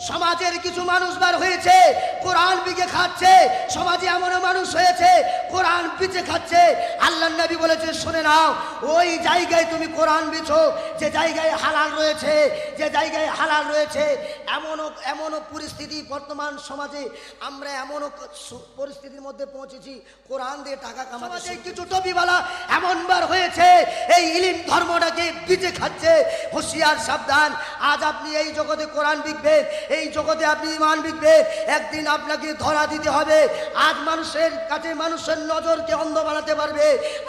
সমাজের কিছু মানুষ বার হয়েছে কোরআন বিকে খাচ্ছে, সমাজে এমন মানুষ হয়েছে কোরআন বিচে খাচ্ছে। আল্লাহর নবী বলেছে শুনে নাও, ওই জায়গায় তুমি কোরআন বিছো যে জায়গায় হালাল রয়েছে, যে জায়গায় হালাল রয়েছে। এমনও পরিস্থিতি বর্তমান সমাজে আমরা এমনও পরিস্থিতির মধ্যে পৌঁছেছি কোরআন দিয়ে টাকা কামাতে। কিছু টপিওয়ালা এমন বার হয়েছে এই ইলিম ধর্মটাকে বিচে খাচ্ছে। হুঁশিয়ার, সাবধান। আজ আপনি এই জগতে কোরআন বিকবেন, এই জগতে আপনি ঈমান বিকবে, একদিন আপনাকে ধরা দিতে হবে। আজ মানুষের কাছে মানুষের নজরকে অন্ধ বানাতে পারবে,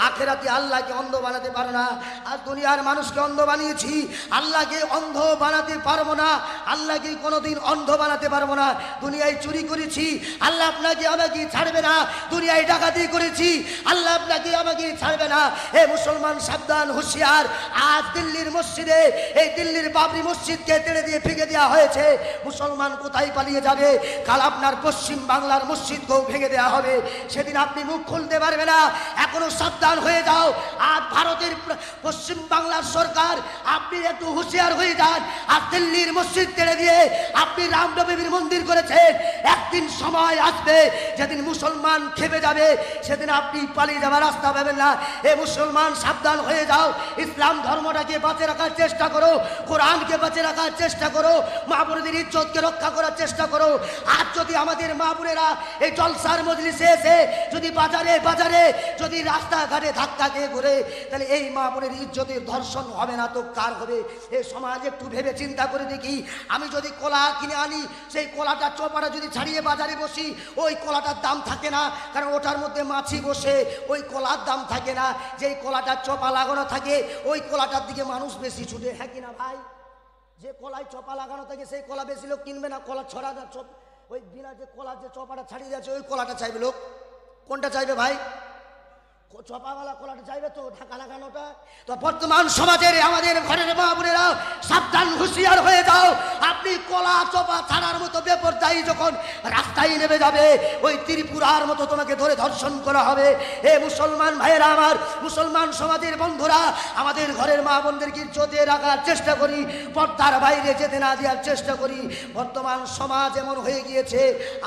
আখিরাতে আল্লাহকে অন্ধ বানাতে পারে না। আর দুনিয়ার মানুষকে অন্ধ বানিয়েছি, আল্লাহকে অন্ধ বানাতে পারবো না। আল্লাহকে কোনোদিন অন্ধ বানাতে পারবো না। দুনিয়ায় চুরি করেছি, আল্লাহ আপনাকে আমাকে ছাড়বে না। দুনিয়ায় ডাকাতি করেছি, আল্লাহ আপনাকে আমাকে ছাড়বে না। এ মুসলমান সাবধান, হুঁশিয়ার। আজ দিল্লির মসজিদে, এই দিল্লির বাবরি মসজিদকে তেড়ে দিয়ে ফেঁকে দেওয়া হয়েছে। মুসলমান কোথায় পালিয়ে যাবে? কাল আপনার পশ্চিম বাংলার মসজিদকেও ভেঙে দেওয়া হবে, সেদিন আপনি মুখ খুলতে পারবে না। এখনো সাবধান হয়ে যাও। আজ ভারতের পশ্চিম বাংলার সরকার, আপনি একটু হুঁশিয়ার হয়ে যান। আর দিল্লির মসজিদ তেড়ে দিয়ে আপনি রামদেবীর মন্দির করেছেন, একদিন সময় আসবে যেদিন মুসলমান খেপে যাবে, সেদিন আপনি পালিয়ে যাওয়ার রাস্তা পাবেন না। এ মুসলমান সাবধান হয়ে যাও। ইসলাম ধর্মটাকে বাঁচিয়ে রাখার চেষ্টা করো, কোরআনকে বাঁচিয়ে রাখার চেষ্টা করো, মা বোনদের ইজ্জতকে রক্ষা করার চেষ্টা করো। আজ যদি আমাদের মা বোনেরা এই জলসার মজলিসে এসে যদি বাজারে বাজারে যদি রাস্তাঘাটে ধাক্কা দিয়ে ঘুরে, তাহলে এই মা বোনের ইজ্জতের ধর্ষণ হবে না তো কার হবে? এই সমাজ একটু ভেবে চিন্তা করে দেখি। আমি যদি কলা কিনে আনি, সেই কলাটা চোপাটা যদি ছাড়িয়ে বাজারে বসি, ওই কলাটার দাম থাকে না, কারণ ওটার মধ্যে মাছি বসে, ওই কলার দাম থাকে না। যেই কলাটার চোপা লাগানো থাকে, ওই কলাটার দিকে মানুষ বেশি ছুটে। হ্যাঁ কিনা ভাই? যে কলায় চপা লাগানো থাকে সেই কলা বেশি লোক কিনবে না। কলা ছড়া চপ, ওই বিনা যে কলার যে চপাটা ছাড়িয়ে যাচ্ছে ওই কলাটা চাইবে লোক। কোনটা চাইবে ভাই? চপাওয়ালা কলাটা চাইবে তো, ঢাকা লাগানোটা। তো বর্তমান সমাজের আমাদের ঘরের মা বোনেরা সাবধান, হুঁশিয়ার হয়ে যাও। আপনি কলা চপা ছাড়ার মতো বেপরদায়ী যখন রাস্তায় নেমে যাবে, ওই ত্রিপুরার মতো তোমাকে ধরে ধর্ষণ করা হবে। এ মুসলমান ভাইয়েরা আমার, মুসলমান সমাজের বন্ধুরা, আমাদের ঘরের মা বোনদেরকে ইজ্জতে রাখার চেষ্টা করি, পর্দার বাইরে যেতে না দেওয়ার চেষ্টা করি। বর্তমান সমাজ এমন হয়ে গিয়েছে,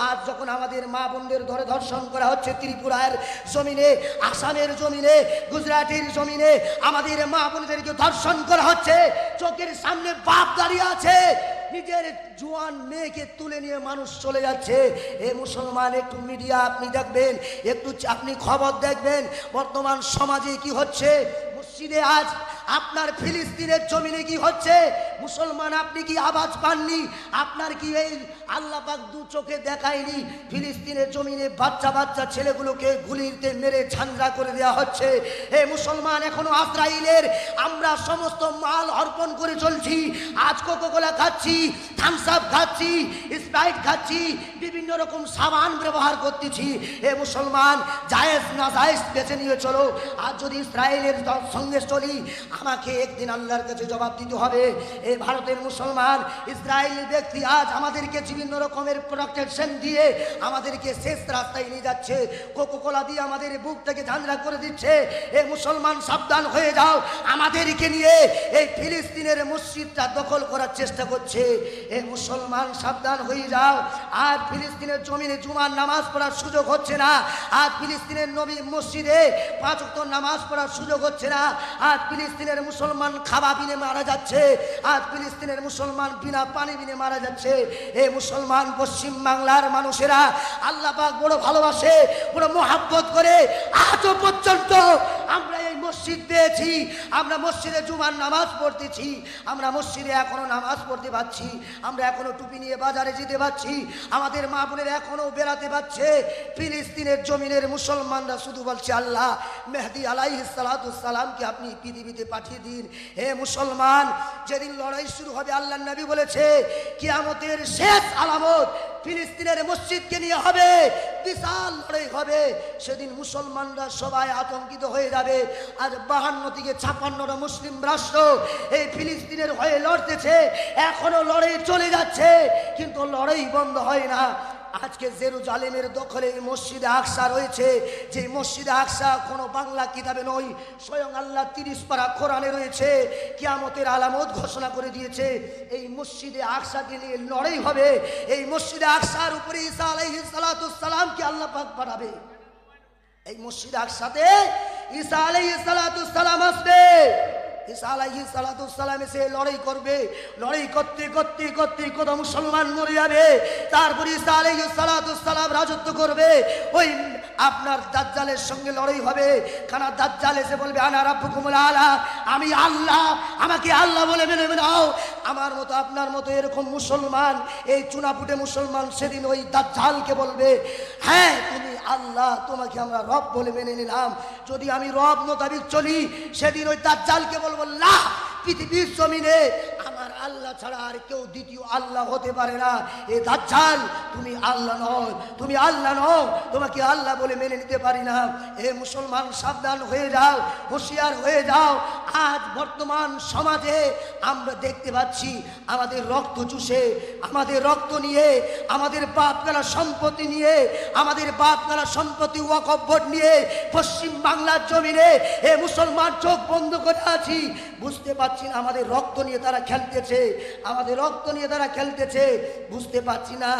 আজ যখন আমাদের মা বোনদের ধরে ধর্ষণ করা হচ্ছে ত্রিপুরার জমিনে, আসামের জমিনে, গুজরাটের জমিনে আমাদের মা বোনদেরকে ধর্ষণ করা হচ্ছে। চোখের সামনে বাপ দাঁড়িয়ে আছে, নিজের জোয়ান মেয়েকে তুলে নিয়ে মানুষ চলে যাচ্ছে। এ মুসলমান, একটু মিডিয়া আপনি দেখবেন, একটু আপনি খবর দেখবেন বর্তমান সমাজে কি হচ্ছে। মসজিদে আজ আপনার ফিলিস্তিনের জমিনে কি হচ্ছে? মুসলমান, আপনি কি আওয়াজ পাননি? আপনার কি এই আল্লাহ পাক দু চোখে দেখায়নি? ফিলিস্তিনের জমিনে বাচ্চা বাচ্চা ছেলেগুলোকে গুলিতে মেরে ঝান্ডা করে দেওয়া হচ্ছে। এ মুসলমান, এখনো ইসরায়েলের আমরা সমস্ত মাল অর্পণ করে চলছি। আজ কোকাকোলা খাচ্ছি, থামস আপ খাচ্ছি, স্প্রাইট খাচ্ছি, বিভিন্ন রকম সাবান ব্যবহার করতেছি। এ মুসলমান, জায়েজ না জায়েজ বেছে নিয়ে চলো। আজ যদি ইসরায়েলের সঙ্গে চলি, আমাকে একদিন আল্লাহর কাছে জবাব দিতে হবে। এই ভারতের মুসলমান, ইসরায়েলের ব্যক্তি আজ আমাদেরকে বিভিন্ন রকমের প্রোটেকশন দিয়ে আমাদেরকে শেষ রাস্তায় নিয়ে যাচ্ছে, কোকাকোলা দিয়ে আমাদের বুকটাকে ঝাঁঝরা করে দিচ্ছে। এ মুসলমান, সাবধান হয়ে যাও। আমাদেরকে নিয়ে এই ফিলিস্তিনের মসজিদটা দখল করার চেষ্টা করছে। এ মুসলমান, সাবধান হয়ে যাও। আর ফিলিস্তিনের জমিনে জুমার নামাজ পড়ার সুযোগ হচ্ছে না। আজ ফিলিস্তিনের নবী মসজিদে 5 ওয়াক্ত নামাজ পড়ার সুযোগ হচ্ছে না। আজ ফিলিস্তিনের মুসলমান খাওয়া বিনে মারা যাচ্ছে। আজ ফিলিস্তিনের মুসলমান বিনা পানি বিনে মারা যাচ্ছে। এ মুসলমান, পশ্চিম বাংলার মানুষেরা আল্লাহ পাক বড় ভালোবাসে, বড় মোহাব্বত করে। আজও পর্যন্ত আমরা এই মসজিদ পেয়েছি, আমরা মসজিদে জুমার নামাজ পড়তেছি, আমরা মসজিদে এখনো নামাজ পড়তে পারছি, আমরা এখনো টুপি নিয়ে বাজারে যেতে পারছি, আমাদের মা বোনেরা এখনো বেড়াতে পারছে। ফিলিস্তিনের জমিনের মুসলমানরা শুধু বলছে, আল্লাহ মেহদি আলাইহিস সালাতুস সালামকে আপনি পৃথিবীতে পাঠিয়ে দিন। হে মুসলমান, যেদিন লড়াই শুরু হবে, আল্লাহর নবী বলেছে কিয়ামতের শেষ আলামত ফিলিস্তিনের মসজিদকে নিয়ে হবে, বিশাল লড়াই হবে। সেদিন মুসলমানরা সবাই আতঙ্কিত হয়ে যাবে। আজ 52 থেকে 56টা মুসলিম রাষ্ট্র এই ফিলিস্তিনের হয়ে লড়তেছে, এখনো লড়াই চলে যাচ্ছে, কিন্তু লড়াই বন্ধ হয় না। আজকে জেরুজালেমের দখলে মসজিদে আকসা রয়েছে, যে মসজিদে আকসা কোনো বাংলা কিতাবে নয়, স্বয়ং আল্লাহ 30 পারা কোরআনে রয়েছে। কিয়ামতের আলামত ঘোষণা করে দিয়েছে, এই মসজিদে আকসাকে নিয়ে লড়াই হবে। এই মসজিদে আকসার উপরে ঈসা আলাইহিস সালাতু সালামকে আল্লাহ পাক পাঠাবে। এই মসজিদে আকসাতে ঈসা আলাইহিস সালাতু সালাম আসবে। ঈসা আলাইহিস সালাতু সালাম এসে লড়াই করবে। লড়াই করতে করতে করতে কত মুসলমান মরে যাবে। তারপরে ঈসা আলাইহিস সালাতু সালাম রাজত্ব করবে। ওই আপনার দাজ্জালের সঙ্গে লড়াই হবে। কারণ দাজ্জাল এসে বলবে আনা রাব্বুকুমুল আলা, আমি আল্লাহ, আমাকে আল্লাহ বলে মেনে নাও। আমার মতো আপনার মতো এরকম মুসলমান, এই চুনাপুটে মুসলমান সেদিন ওই দাজ্জালকে বলবে, হ্যাঁ তুমি আল্লাহ, তোমাকে আমরা রব বলে মেনে নিলাম। যদি আমি রব মোতাবিক চলি, সেদিন ওই দাজ্জালকে বলবো না, পৃথিবীর জমিনে আমার আল্লাহ ছাড়া আর কেউ দ্বিতীয় আল্লাহ হতে পারে না। এ দাজ্জাল তুমি আল্লাহ নও, তুমি আল্লাহ নও, তোমাকে আল্লাহ বলে মেনে নিতে পারি না। এ মুসলমান সাবধান হয়ে যাও, হুঁশিয়ার হয়ে যাও। আজ বর্তমান সমাজে আমরা দেখতে পাচ্ছি আমাদের রক্ত চুষে, আমাদের রক্ত নিয়ে, আমাদের বাপ গালা সম্পত্তি নিয়ে, আমাদের বাপ গালা সম্পত্তি ওয়াকফ বোর্ড নিয়ে পশ্চিম বাংলার জমিনে এ মুসলমান চোখ বন্ধ করে আছি। বুঝতে পারছি না আমাদের রক্ত নিয়ে তারা খেলতেছে, আমাদের রক্ত নিয়ে তারা খেলতেছে। বুঝতে পারছি না,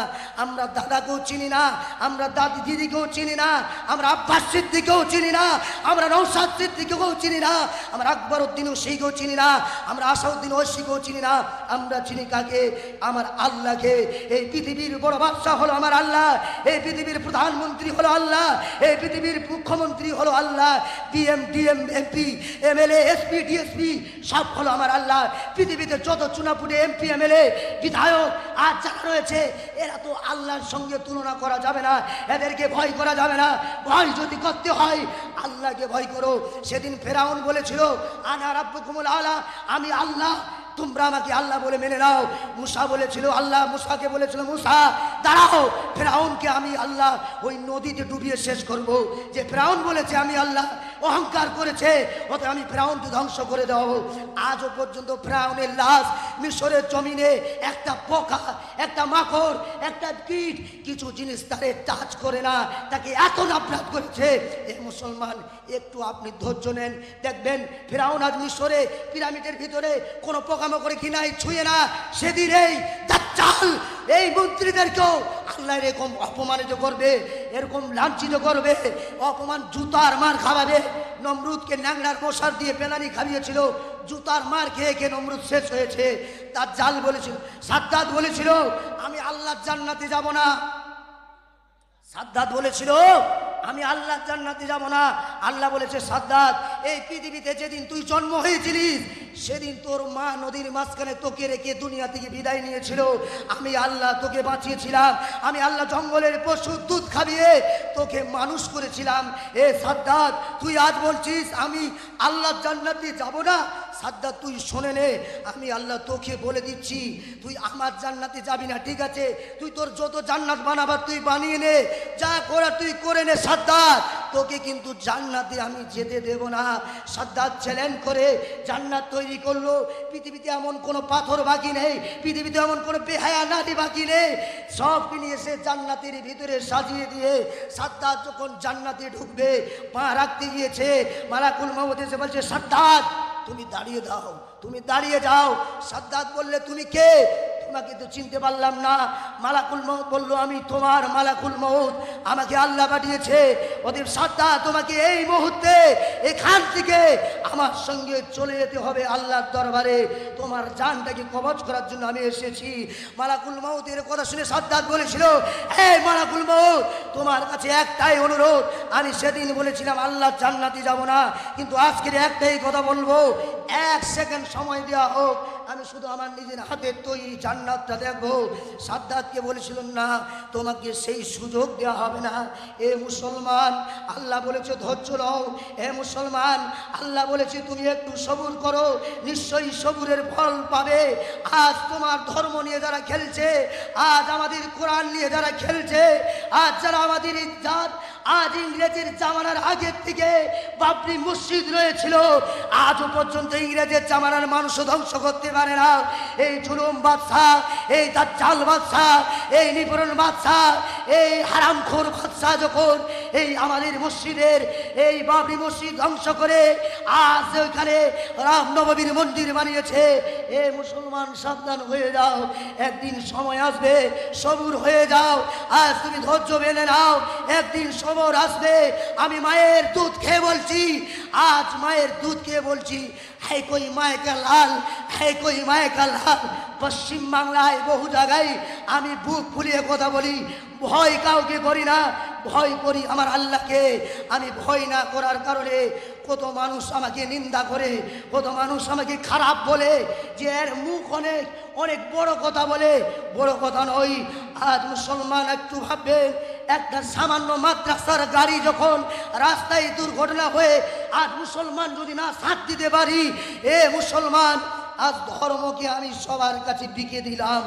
আমরা দাদাকেও চিনি না, আমরা দাদি দিদিকেও চিনি না, আমরা আব্বাস সিদ্দিকেও চিনি না, আমরা নওশাদ সিদ্দিকেও চিনি না, আমরা আকবর উদ্দিন ওসিকেও চিনি না, আমরা আসাউদ্দিন ওসিকেও চিনি না। আমরা চিনি কাকে? আমার আল্লাহকে। এই পৃথিবীর বড় বাদশা হলো আমার আল্লাহ, এই পৃথিবীর প্রধানমন্ত্রী হলো আল্লাহ, এই পৃথিবীর মুখ্যমন্ত্রী হলো আল্লাহ, PM DM MP MLA SP DSP সব হলো আমার আল্লাহ। পৃথিবীতে যত চুনাপুটে এমপি এমএলএ বিধায়ক আজ যারা রয়েছে, এরা তো আল্লাহর সঙ্গে তুলনা করা যাবে না, এদেরকে ভয় করা যাবে না। ভয় যদি করতে হয় আল্লাহকে ভয় করো। সেদিন ফেরাউন বলেছিল আনা রাব্বুকুমুল আলা, আমি আল্লাহ, তোমরা আমাকে আল্লাহ বলে মেনে নাও। মুসা বলেছিল, আল্লাহ মুসাকে বলেছিল, মুসা দাঁড়াও, ফেরাউনকে আমি আল্লাহ ওই নদীতে ডুবিয়ে শেষ করব। যে ফেরাউন বলেছে আমি আল্লাহ, অহংকার করেছে, ওতে আমি ফেরাউনকে ধ্বংস করে দেব। আজও পর্যন্ত ফেরাউনের লাশ মিশরের জমিনে একটা পোকা, একটা মাকড়, একটা কীট, কিছু জিনিস তারে টাচ করে না, তাকে এত নফরত করেছে। এ মুসলমান একটু আপনি ধৈর্য নেন, দেখবেন ফেরাউন আজ মিশরে পিরামিডের ভিতরে কোনো পোকামাকড় কি নাই, ছুঁয়ে না। সেদিন এই দাজ্জাল এই মন্ত্রীদেরকেও আল্লাহ এরকম অপমানিত করবে, এরকম লাঞ্ছিত করবে, অপমান জুতার মার খাওয়াবে। নমরুদকে ন্যাংরার মশার দিয়ে পেনানি খাইয়েছিল, জুতার মার খেয়ে খেয়ে নমরুদ শেষ হয়েছে। দাজ্জাল বলেছিল, সাদ্দাত বলেছিল আমি আল্লাহর জান্নাতে যাব না। সাদ্দাত বলেছিল আমি আল্লাহর জান্নাতে যাব না। আল্লাহ বলেছে সাদ্দাত, এই পৃথিবীতে যেদিন তুই জন্ম হয়েছিলিস সেদিন তোর মা নদীর মাঝখানে তোকে রেখে দুনিয়া থেকে বিদায় নিয়েছিল। আমি আল্লাহ তোকে বাঁচিয়েছিলাম, আমি আল্লাহ জঙ্গলের পশু দুধ খাইয়ে তোকে মানুষ করেছিলাম। এ সাদ্দাত, তুই আজ বলছিস আমি আল্লাহর জান্নাতে যাব না। সাদ্দাত তুই শোনে নে, আমি আল্লাহ তোকে বলে দিচ্ছি তুই আমার জান্নাতে যাবি না। ঠিক আছে, তুই তোর যত জান্নাত বানাবার তুই বানিয়ে নে, যা করার তুই করে নে সাদ্দাত, তোকে কিন্তু জান্নাতে আমি যেতে দেব না। সাদ্দাত চ্যালেঞ্জ করে জান্নাত তৈরি করলো। পৃথিবীতে এমন কোনো পাথর বাকি নেই, পৃথিবীতে এমন কোনো বেহায়া নারী বাকি নেই, সবকে নিয়ে এসে জান্নাতের ভিতরে সাজিয়ে দিয়ে সাদ্দাত যখন জান্নাতে ঢুকবে, পা রাখতে গিয়েছে, মালাকুল মউত এসে বলছে সাদ্দাত তুমি দাঁড়িয়ে দাও, তুমি দাঁড়িয়ে যাও। সাদ্দাত বললে তুমি কে? তোমাকে তো চিনতে পারলাম না। মালাকুল মউত বলল আমি তোমার মালাকুল মউত, আমাকে আল্লাহ পাঠিয়েছে। ওদের সাদ্দাত তোমাকে এই মুহূর্তে এখান থেকে আমার সঙ্গে চলে যেতে হবে আল্লাহর দরবারে, তোমার জানটাকে কবজ করার জন্য আমি এসেছি। মালাকুল মউতের কথা শুনে সাদ্দাত বলেছিল হে মালাকুল মউত, তোমার কাছে একটাই অনুরোধ, আমি সেদিন বলেছিলাম আল্লাহর জান্নাতে যাব না, কিন্তু আজকের একটাই কথা বলবো, 1 সেকেন্ড সময় দেওয়া হোক, আমি শুধু আমার নিজের হাতে তৈরি জান্নাতটা দেখবো। সাদ্দাতকে বলেছিল না, তোমাকে সেই সুযোগ দেওয়া হবে না। এ মুসলমান, আল্লাহ বলেছে ধৈর্য নাও। এ মুসলমান, আল্লাহ বলেছে তুমি একটু সবুর করো, নিশ্চয়ই সবুরের ফল পাবে। আজ তোমার ধর্ম নিয়ে যারা খেলছে, আজ আমাদের কোরআন নিয়ে যারা খেলছে, আজ যারা আমাদের ইজ্জত, আজ ইংরেজের জামানার আগের থেকে বাবরি মসজিদ রয়েছিল, আজও পর্যন্ত ইংরেজের জামানার মানুষও ধ্বংস করতে পারে না। এই জুলুম বাদশা, এই দাজ্জাল বাদশা, এই নিপীড়ন বাদশা, এই হারামখোর বাদশা যখন এই আমাদের মসজিদের এই বাবরি মসজিদ ধ্বংস করে আজ ওইখানে রামনবমীর মন্দির বানিয়েছে, এ মুসলমান সাবধান হয়ে যাও, একদিন সময় আসবে, সবুর হয়ে যাও, আজ তুমি ধৈর্য বেঁধে নাও, একদিন সময় আসবে। আমি মায়ের দুধ খেয়ে বলছি, আজ মায়ের দুধ খেয়ে বলছি, है कोई माय का लाल, है कोई माय का लाल। পশ্চিম বাংলায় বহু জায়গায় আমি বুক ফুলিয়ে কথা বলি, ভয় কাউকে করি না, ভয় করি আমার আল্লাহকে। আমি ভয় না করার কারণে কত মানুষ আমাকে নিন্দা করে, কত মানুষ আমাকে খারাপ বলে, যে এর মুখ অনেক অনেক বড় কথা বলে, বড় কথা নয়। আজ মুসলমান একটু ভাববেন, একটা সামান্য মাদ্রাসার গাড়ি যখন রাস্তায় দুর্ঘটনা হয়ে আজ মুসলমান যদি না সাথ দিতে পারি, এ মুসলমান আজ ধর্মকে আমি সবার কাছে বিকে দিলাম,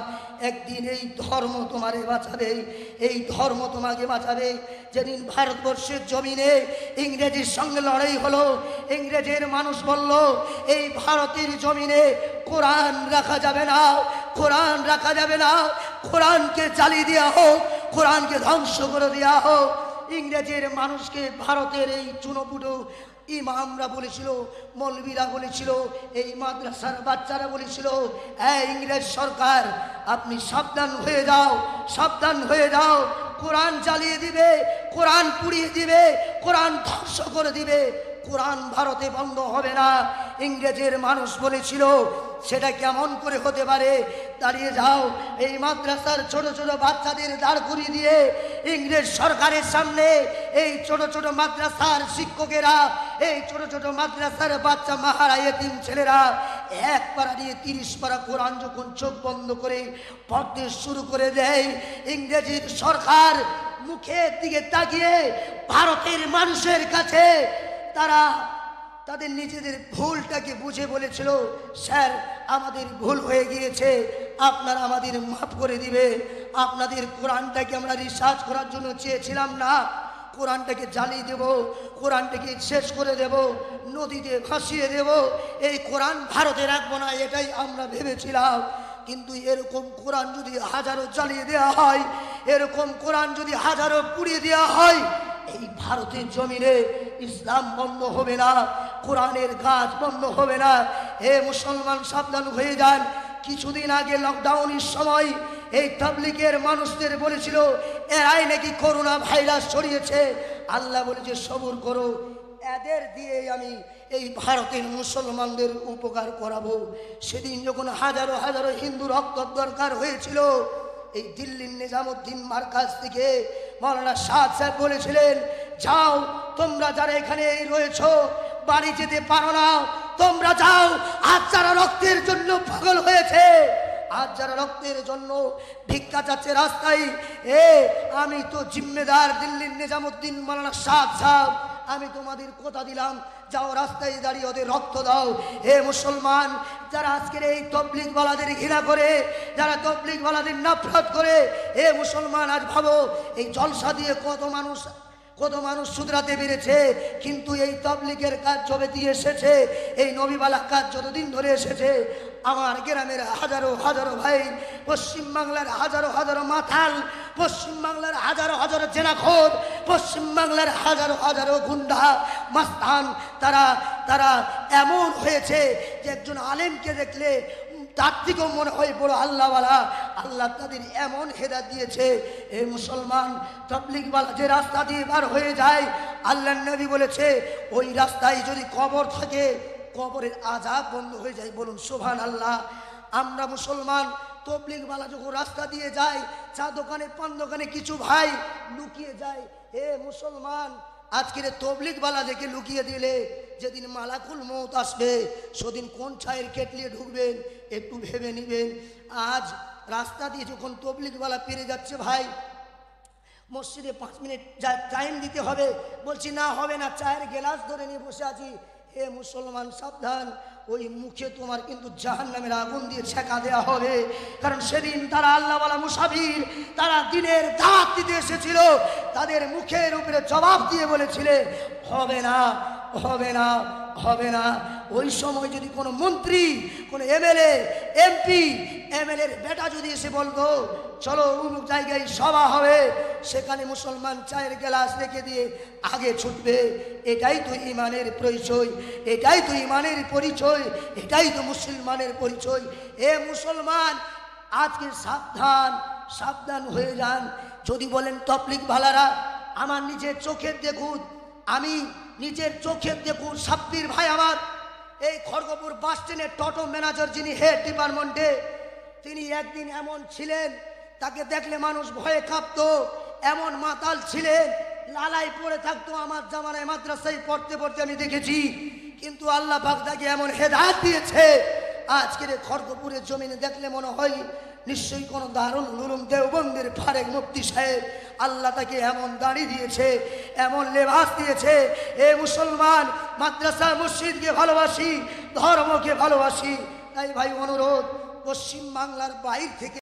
একদিন এই ধর্ম তোমারে বাঁচাবে, এই ধর্ম তোমাকে বাঁচাবে। যেদিন ভারতবর্ষের জমিনে ইংরেজির সঙ্গে লড়াই হলো, ইংরেজের মানুষ বলল এই ভারতের জমিনে কোরআন রাখা যাবে না, কোরআন রাখা যাবে না, কোরআনকে জ্বালিয়ে দেওয়া হোক, কোরআনকে ধ্বংস করে দেওয়া হোক। ইংরেজের মানুষকে ভারতের এই চুনোপুটো ইমামরা বলেছিল, মৌলবীরা বলেছিল, এই মাদ্রাসার বাচ্চারা বলেছিল, ইংরেজ সরকার আপনি সাবধান হয়ে যাও, সাবধান হয়ে যাও, কোরআন জ্বালিয়ে দিবে, কোরআন পুড়িয়ে দিবে, কোরআন ধ্বংস করে দিবে, কোরআন ভারতে বন্ধ হবে না। ইংরেজের মানুষ বলেছিল, সেটা কেমন করে হতে পারে? দাঁড়িয়ে যাও, এই মাদ্রাসার ছোট ছোট বাচ্চাদের দাঁড় করিয়ে দিয়ে ইংরেজ সরকারের সামনে এই ছোট ছোট মাদ্রাসার শিক্ষকেরা, এই ছোট ছোট মাদ্রাসার বাচ্চা মাহারা এতিম ছেলেরা এক পারা দিয়ে 30 পারা কোরআন যখন চোখ বন্ধ করে পড়তে শুরু করে দেয়, ইংরেজির সরকার মুখের দিকে তাকিয়ে ভারতের মানুষের কাছে তারা তাদের নিজেদের ভুলটাকে বুঝে বলেছিল, স্যার আমাদের ভুল হয়ে গিয়েছে, আপনারা আমাদের মাফ করে দিবে, আপনাদের কোরআনটাকে আমরা রিসার্চ করার জন্য চেয়েছিলাম না, কোরআনটাকে জ্বালিয়ে দেব, কোরআনটাকে শেষ করে দেব, নদীতে ভাসিয়ে দেব, এই কোরআন ভারতে রাখবো না, এটাই আমরা ভেবেছিলাম। কিন্তু এরকম কোরআন যদি হাজারো জ্বালিয়ে দেওয়া হয়, এরকম কোরআন যদি হাজারো পুড়িয়ে দেওয়া হয়, এই ভারতের জমিনে ইসলাম বন্ধ হবে না, কোরআনের গাছ বন্ধ হবে না। হে মুসলমান সাবধান হয়ে যান। কিছুদিন আগে লকডাউনের সময় এই তাবলীগের মানুষদের বলেছিল এরাই নাকি করোনা ভাইরাস ছড়িয়েছে, আল্লাহ বলেছে সবুর করো, এদের দিয়ে আমি এই ভারতের মুসলমানদের উপকার করাবো। সেদিন যখন হাজারো হাজারো হিন্দু রক্ত দরকার হয়েছিল, এই দিল্লির নিজামুদ্দিন মার্কাজ থেকে মৌলানা শাহ সাহেব বলেছিলেন, যাও তোমরা যারা এখানে রয়েছ বাড়ি যেতে পারো না, তোমরা যাও, আজ যারা রক্তের জন্য পাগল হয়েছে, আজ যারা রক্তের জন্য ভিক্ষা চাচ্ছে রাস্তায়, আমি তো জিম্মেদার দিল্লির নিজামুদ্দিন মৌলানা শাহ সাহেব, আমি তোমাদের কথা দিলাম, যাও রাস্তায় দাঁড়িয়ে ওদের রক্ত দাও। হে মুসলমান, যারা আজকের এই তবলিগওয়ালাদের ঘৃণা করে, যারা তবলিগওয়ালাদের নফরত করে, হে মুসলমান আজ ভাবো এই জলসা দিয়ে কত মানুষ শুধরাতে পেরেছে, কিন্তু এই তবলিগের কাজ যবে দিয়ে এসেছে, এই নবীওয়ালা কাজ যতদিন ধরে এসেছে, আমার গ্রামের হাজারো হাজারো ভাই, পশ্চিমবাংলার হাজারো হাজারো মাতাল, পশ্চিমবাংলার হাজারো হাজারো জেনাখোর, পশ্চিমবাংলার হাজারো হাজারো গুন্ডা মাস্তান, তারা এমন হয়েছে যে একজন আলেমকে দেখলে তার থেকেও মনে হয় বড় আল্লাহওয়ালা। আল্লাহ তাদের এমন হেদায়েত দিয়েছে, এই মুসলমান তাবলীগওয়ালা যে রাস্তা দিয়ে বার হয়ে যায়, আল্লাহর নবী বলেছে ওই রাস্তায় যদি কবর থাকে, কবরের আযাব বন্ধ হয়ে যায়। বলুন সুবহানাল্লাহ। আমরা মুসলমান তবলীগওয়ালা যখন রাস্তা দিয়ে যায়, চা দোকানে পান দোকানে কিছু ভাই লুকিয়ে যায়, হে মুসলমান আজকের তবলীগওয়ালা দেখে লুকিয়ে দিলে যেদিন মালাকুল মউত আসবে, সেদিন কোন ছায়ের কেটলিয়ে ঢুকবেন একটু ভেবে নেবেন। আজ রাস্তা দিয়ে যখন তবলীগওয়ালা পেরে যাচ্ছে, ভাই মসজিদে 5 মিনিট টাইম দিতে হবে, বলছি না হবে না, চায়ের গ্লাস ধরে নিয়ে বসে আছি। হে মুসলমান সাবধান, ওই মুখে তোমার কিন্তু জাহান্নামের আগুন দিয়ে ছেঁকা দেওয়া হবে। কারণ সেদিন তারা আল্লাহওয়ালা মুসাফির, তারা দিনের দাওয়াত দিতে এসেছিল, তাদের মুখের উপরে জবাব দিয়ে বলেছিলে হবে না, হবে না, হবে না। ওই সময় যদি কোনো মন্ত্রী, কোনো এমএলএ, এমপি, এমএলএর বেটা যদি এসে বলতো চলো অমুক জায়গায় সভা হবে, সেখানে মুসলমান চায়ের গ্লাস রেখে দিয়ে আগে ছুটবে। এটাই তো ইমানের পরিচয়, এটাই তো ইমানের পরিচয়, এটাই তো মুসলমানের পরিচয়। এ মুসলমান, আজকে সাবধান, সাবধান হয়ে যান। যদি বলেন তবলিগ ভালারা, আমার নিজের চোখের দেখুন, আমি নিজের চোখের দেখুন, সাব্বির ভাই আমার এই খড়গপুর বাস স্ট্যান্ডের টোটো ম্যানেজার, যিনি হেড ডিপার্টমেন্টে, তিনি একদিন এমন ছিলেন, তাকে দেখলে মানুষ ভয়ে কাঁপতো। এমন মাতাল ছিলেন, লালাই পড়ে থাকতো। আমার জামানায় মাদ্রাসায় পড়তে পড়তে আমি দেখেছি, কিন্তু আল্লাহ পাক তাকে এমন হেদায়েত দিয়েছে, আজকের খড়গপুরের জমিনে দেখলে মনে হয় নিশ্চয়ই কোনো দারুল উলুম দেওবন্দের ফারেক মুফতি সাহেব। আল্লাহ তাকে এমন দাড়ি দিয়েছে, এমন লেবাস দিয়েছে। এ মুসলমান, মাদ্রাসা মসজিদকে ভালোবাসি, ধর্মকে ভালোবাসি। তাই ভাই অনুরোধ, পশ্চিম বাংলার বাইরে থেকে